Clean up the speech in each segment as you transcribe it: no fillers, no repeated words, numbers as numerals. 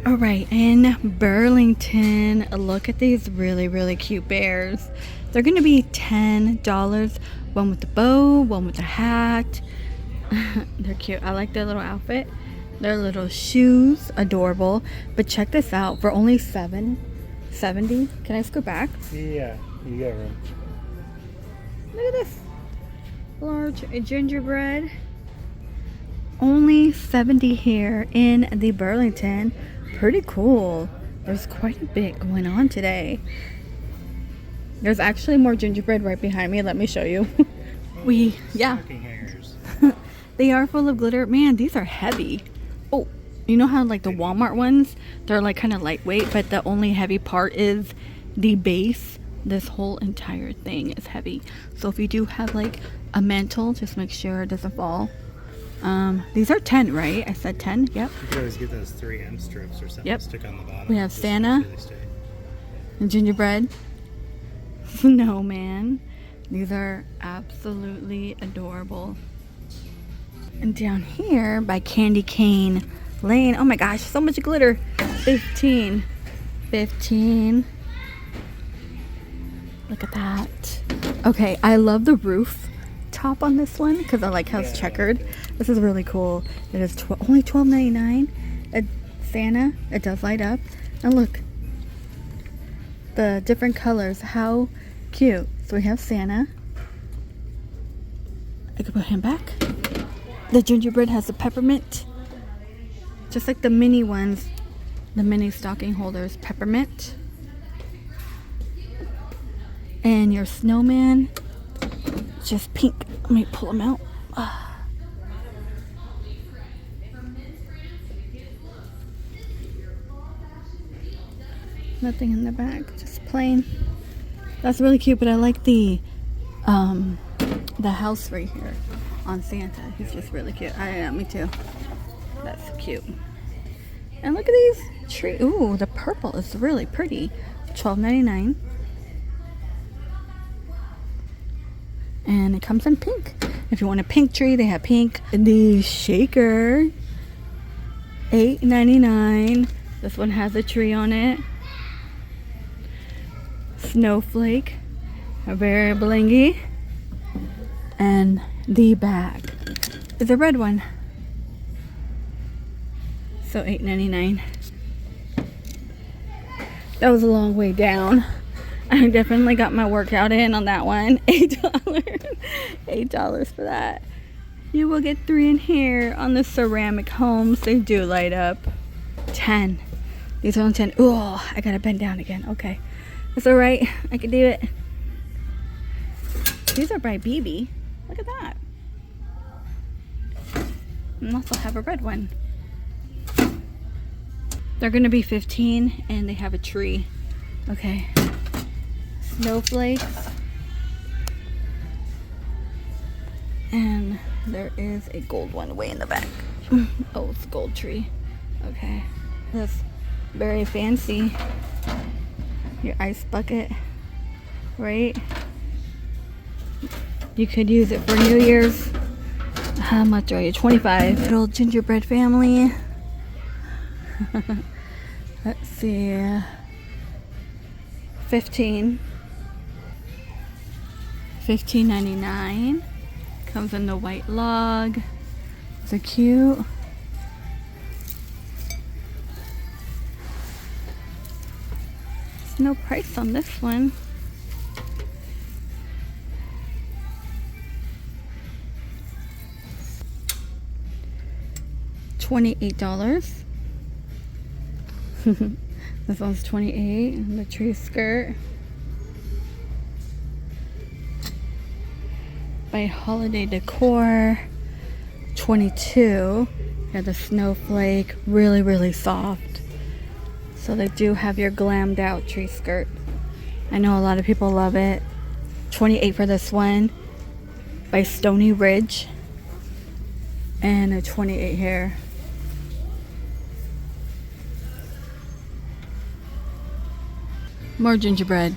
All right, in Burlington, look at these really cute bears. They're gonna be $10. One with the bow, one with the hat. They're cute. I like their little outfit. Their little shoes, adorable. But check this out, for only $7.70. Can I just go back? Yeah, you got room. Look at this. Large gingerbread. Only 70 here in the Burlington. Pretty cool. There's quite a bit going on today. There's actually more gingerbread right behind me. Let me show you. Stocking hangers. They are full of glitter. Man, these are heavy. Oh, you know how like the Walmart ones, they're like kind of lightweight, but the only heavy part is the base. This whole entire thing is heavy. So if you do have like a mantle, just make sure it doesn't fall. These are 10, right? I said 10. Yep. You could always get those 3M strips or something. Yep. Stick on the bottom. We have just Santa. so they stay. And gingerbread. Snowman. These are absolutely adorable. And down here by Candy Cane Lane. Oh my gosh, so much glitter. 15. Look at that. Okay, I love the roof top on this one because I like how it's checkered. This is really cool. It is only $12.99. Santa, it does light up. And look, the different colors. How cute. So we have Santa. I can put him back. The gingerbread has the peppermint. Just like the mini ones. The mini stocking holders. Peppermint. And your snowman, just pink. Let me pull them out. Nothing in the back, just plain. That's really cute, but I like the house right here on Santa. He's just really cute. Me too. That's cute. And look at these tree. Ooh, the purple is really pretty. $12.99. And it comes in pink. If you want a pink tree, they have pink. The shaker, $8.99. This one has a tree on it. Snowflake, very blingy. And the bag is a red one. So $8.99. That was a long way down. I definitely got my workout in on that one. $8. $8 for that. You will get 3 in here on the ceramic homes. They do light up. 10. These are on 10. Oh, I gotta bend down again. Okay. That's alright. I can do it. These are by BB. Look at that. And also have a red one. They're gonna be 15 and they have a tree. Okay. Snowflakes. And there is a gold one way in the back. Oh, it's a gold tree. Okay. That's very fancy. Your ice bucket, right? You could use it for New Year's. How much are you? 25. Little gingerbread family. Let's see. 15. $15.99. Comes in the white log. So cute. There's no price on this one. $28. This one's 28. And the tree skirt by Holiday Decor. 22. Yeah, the snowflake, really soft. So they do have your glammed out tree skirt. I know a lot of people love it. 28 for this one by Stony Ridge. And a 28 here. More gingerbread.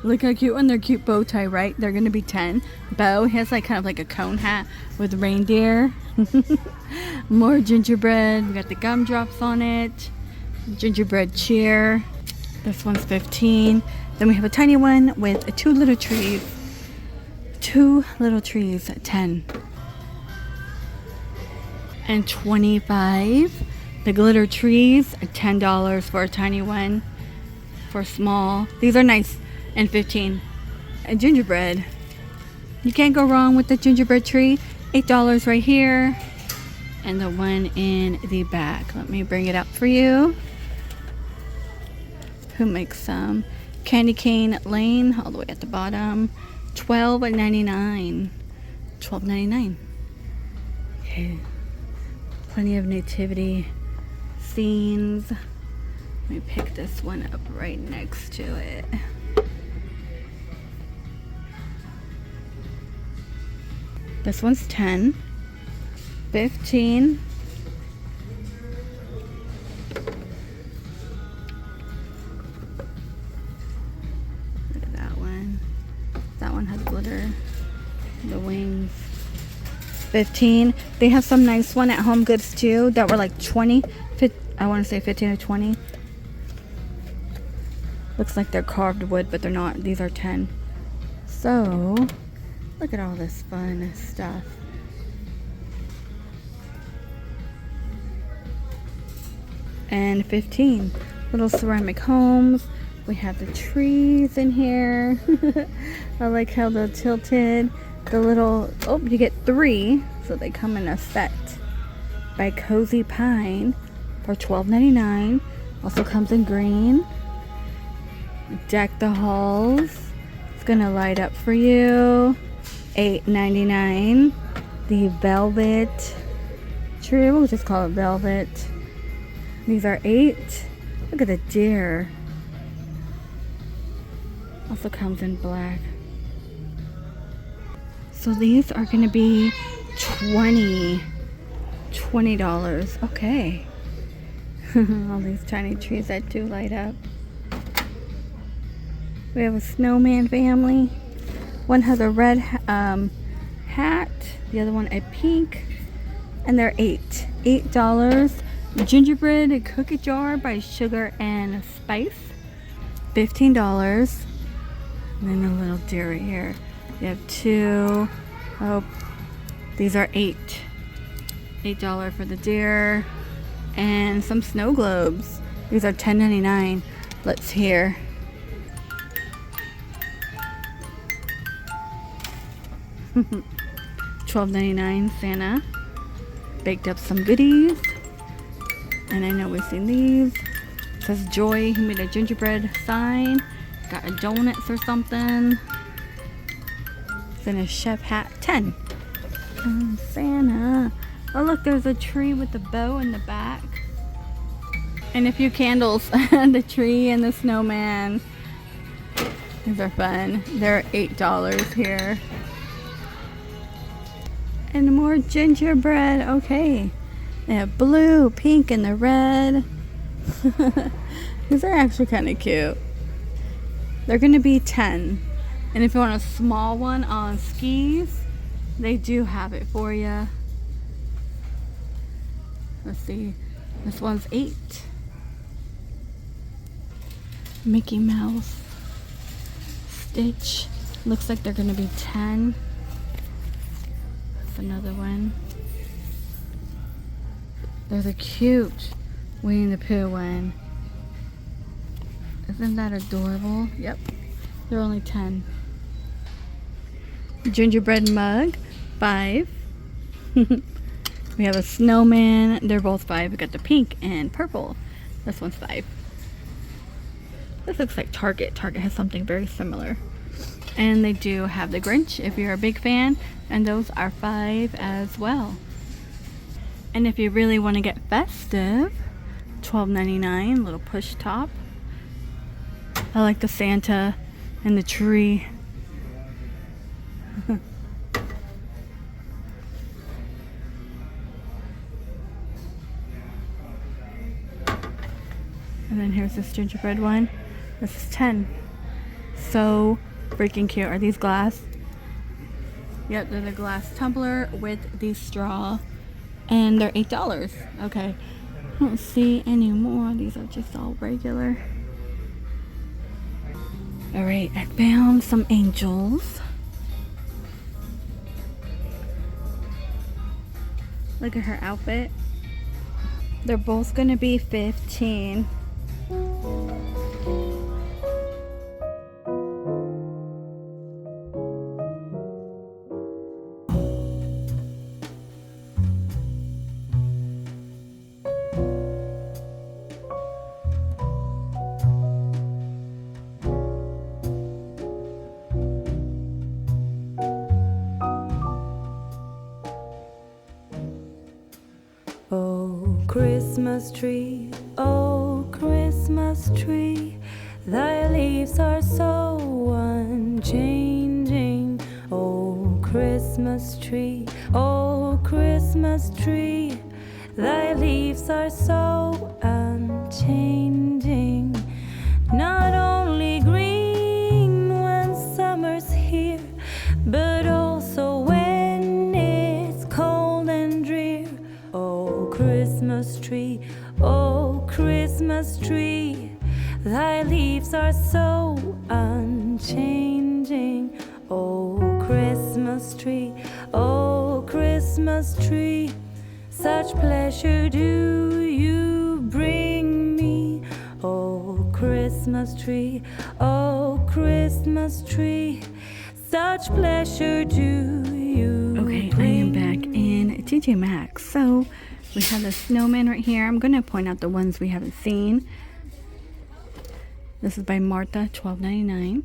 Look how cute one. They're cute bow tie, right? They're gonna be 10. Bow has like kind of like a cone hat with reindeer. More gingerbread. We got the gumdrops on it. gingerbread cheer. This one's 15. Then we have a tiny one with two little trees. Two little trees at 10. And 25. The glitter trees at $10 for a tiny one. For small. These are nice. And 15. And gingerbread. You can't go wrong with the gingerbread tree. $8 right here. And the one in the back. Let me bring it up for you. Who makes some? Candy Cane Lane, all the way at the bottom. $12.99. $12.99. Okay. Plenty of nativity scenes. Let me pick this one up right next to it. This one's 10. 15. Look at that one. That one has glitter. The wings. 15. They have some nice one at Home Goods too that were like 20. I want to say 15 or 20. Looks like they're carved wood, but they're not. These are 10. So, look at all this fun stuff. And 15. Little ceramic homes. We have the trees in here. I like how they're tilted. The little, oh, you get 3. So they come in a set. By Cozy Pine for $12.99. Also comes in green. Deck the halls. It's gonna light up for you. $8.99. The velvet tree. We'll just call it velvet. These are 8. Look at the deer. Also comes in black. So these are gonna be $20. Okay. All these tiny trees that do light up. We have a snowman family. One has a red hat. The other one a pink. And they're $8. Gingerbread cookie jar by Sugar and Spice. $15. And then a little deer right here. You have 2. Oh, these are $8. $8 for the deer. And some snow globes. These are $10.99. Let's hear. $12.99 Santa. Baked up some goodies. And I know we've seen these. It says Joy. He made a gingerbread sign. Got a donuts or something. Then a chef hat. 10. Santa. Oh look, there's a tree with a bow in the back. And a few candles. The tree and the snowman. These are fun. They're $8 here. And more gingerbread. Okay. They have blue, pink, and the red. These are actually kind of cute. They're going to be 10. And if you want a small one on skis, they do have it for you. Let's see. This one's 8. Mickey Mouse. Stitch. Looks like they're going to be 10. That's another one. There's a cute Winnie the Pooh one. Isn't that adorable? Yep. They're only 10. Gingerbread mug, 5. We have a snowman. They're both 5. We got the pink and purple. This one's 5. This looks like Target. Target has something very similar. And they do have the Grinch if you're a big fan. And those are 5 as well. And if you really want to get festive, $12.99, little push top. I like the Santa and the tree. And then here's this gingerbread one. This is 10. So freaking cute. Are these glass? Yep, they're the glass tumbler with the straw. And they're $8. Okay. I don't see any more. These are just all regular. Alright, I found some angels. Look at her outfit. They're both gonna be 15. Oh, Christmas tree, oh, Christmas tree, thy leaves are so unchanging. Oh, Christmas tree, thy leaves are so unchanging. Not only green when summer's here, but also when it's cold and drear. Oh, Christmas tree, thy leaves are so unchanging. Oh, Christmas tree, such pleasure do you bring me. Oh, Christmas tree, such pleasure do you Okay, I bring am back in TJ Maxx. So we have the snowman right here. I'm gonna point out the ones we haven't seen. This is by Martha, $12.99.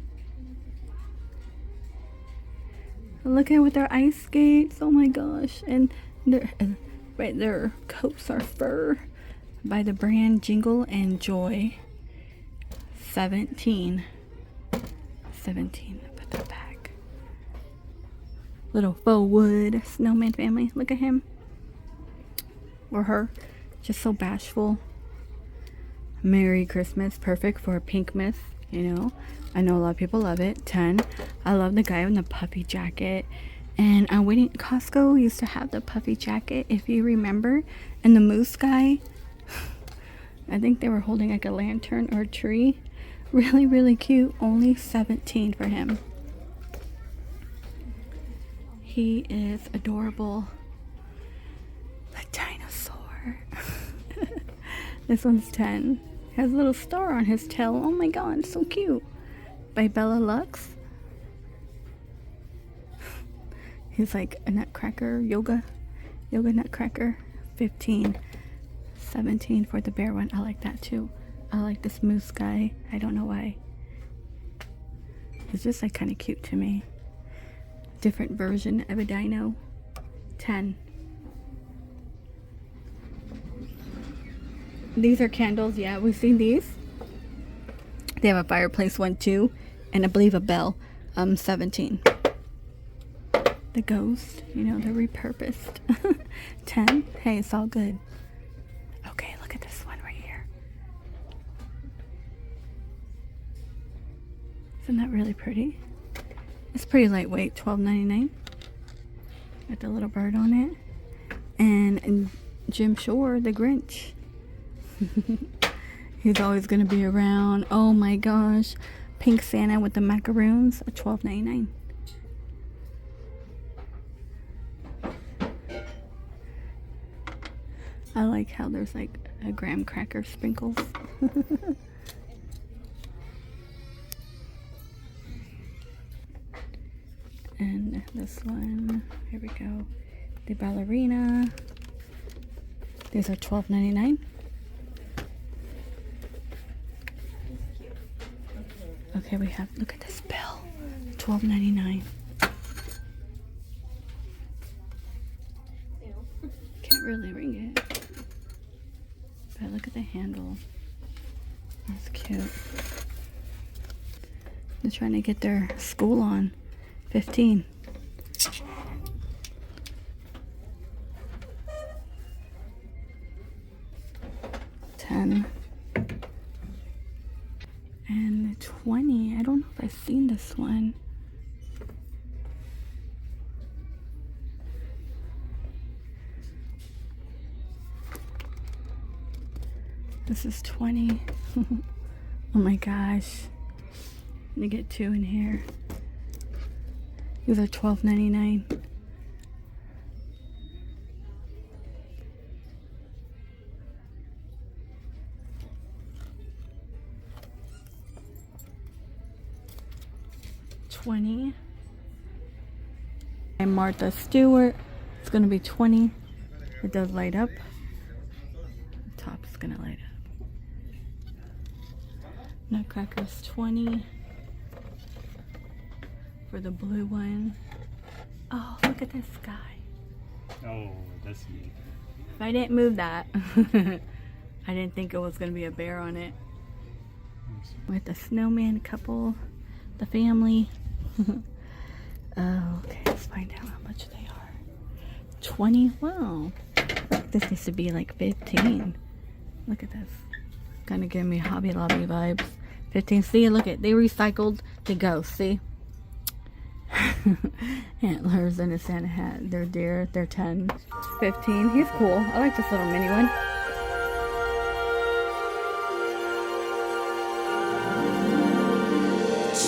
Look at with their ice skates. Oh my gosh! And their coats are fur. By the brand Jingle and Joy. 17. Put that back. Little faux wood snowman family. Look at him. Or her. Just so bashful. Merry Christmas. Perfect for a Pinkmas, you know. I know a lot of people love it. 10. I love the guy in the puffy jacket. And I'm waiting. Costco used to have the puffy jacket, if you remember. And the moose guy. I think they were holding like a lantern or a tree. Really, really cute. Only 17 for him. He is adorable. The dinosaur. This one's 10. Has a little star on his tail. Oh my god, so cute. By Bella Lux. He's like a nutcracker, yoga nutcracker. 15. 17 for the bear one. I like that too. I like this moose guy. I don't know why. He's just like kind of cute to me. Different version of a dino. 10. These are candles. Yeah, we've seen these. They have a fireplace one too. And I believe a bell. 17. The ghost. You know, they're repurposed. 10. Hey, it's all good. Okay, look at this one right here. Isn't that really pretty? It's pretty lightweight, $12.99. Got the little bird on it. And Jim Shore, the Grinch. He's always going to be around. Oh my gosh. Pink Santa with the macaroons, $12.99. I like how there's like a graham cracker sprinkles. And this one, here we go. The ballerina. These are $12.99. Okay, we have, look at this bell. $12.99. Can't really ring it. But look at the handle. That's cute. They're trying to get their school on. 15. $10. And $20. I don't know if I've seen this one. This is 20. Oh my gosh. Let me get 2 in here. These are $12.99. $20. And Martha Stewart. It's gonna be 20. It does light up. The top's gonna light up. Nutcrackers 20 for the blue one. Oh, look at this guy. Oh, that's neat. If I didn't move that, I didn't think it was gonna be a bear on it. With the snowman couple, the family. Oh, okay, let's find out how much they are. 20. Wow. This needs to be like 15. Look at this. Kind of giving me Hobby Lobby vibes. 15. See, look at, they recycled the ghost. See? Antlers and a Santa hat. They're deer. They're 10. 15. He's cool. I like this little mini one.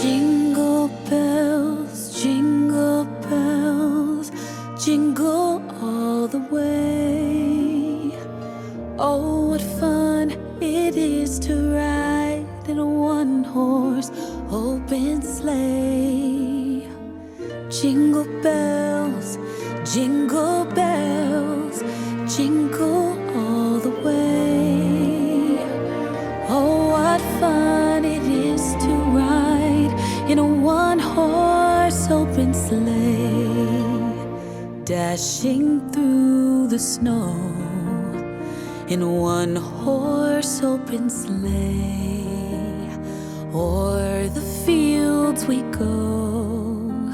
Jingle bells, jingle bells, jingle all the way. Oh, what fun it is to ride in a one-horse open sleigh. Jingle bells, jingle bells, jingle all the way. Oh, what fun it is to ride in a one-horse open sleigh, dashing through the snow in a one-horse open sleigh. O'er the fields we go,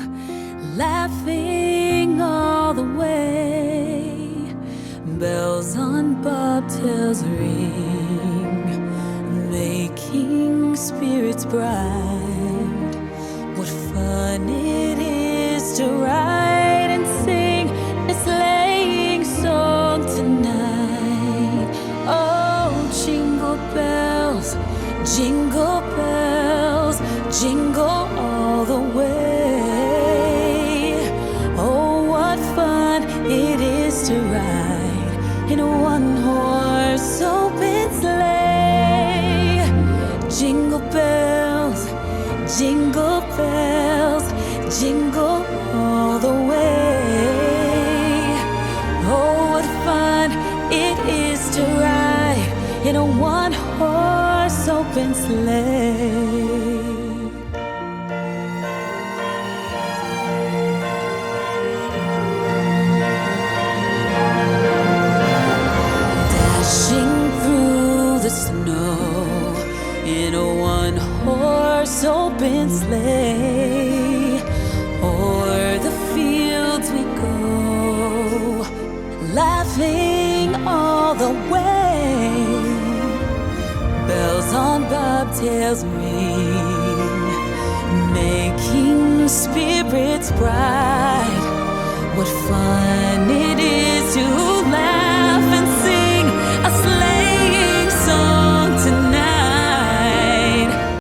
laughing all the way. Bells on bobtails ring, making spirits bright. What fun it is to ride and sing a sleighing song tonight. Oh, jingle bells, jingle bells, jingle all the way. Oh, what fun it is to ride in a one-horse open sleigh. Jingle bells, jingle bells, jingle all the way. Oh, what fun it is to ride in a one-horse open sleigh. Dashing through the snow in a one-horse open sleigh. O'er the fields we go, laughing all the way. Bells on bobtails ring, making spirits bright. What fun it is to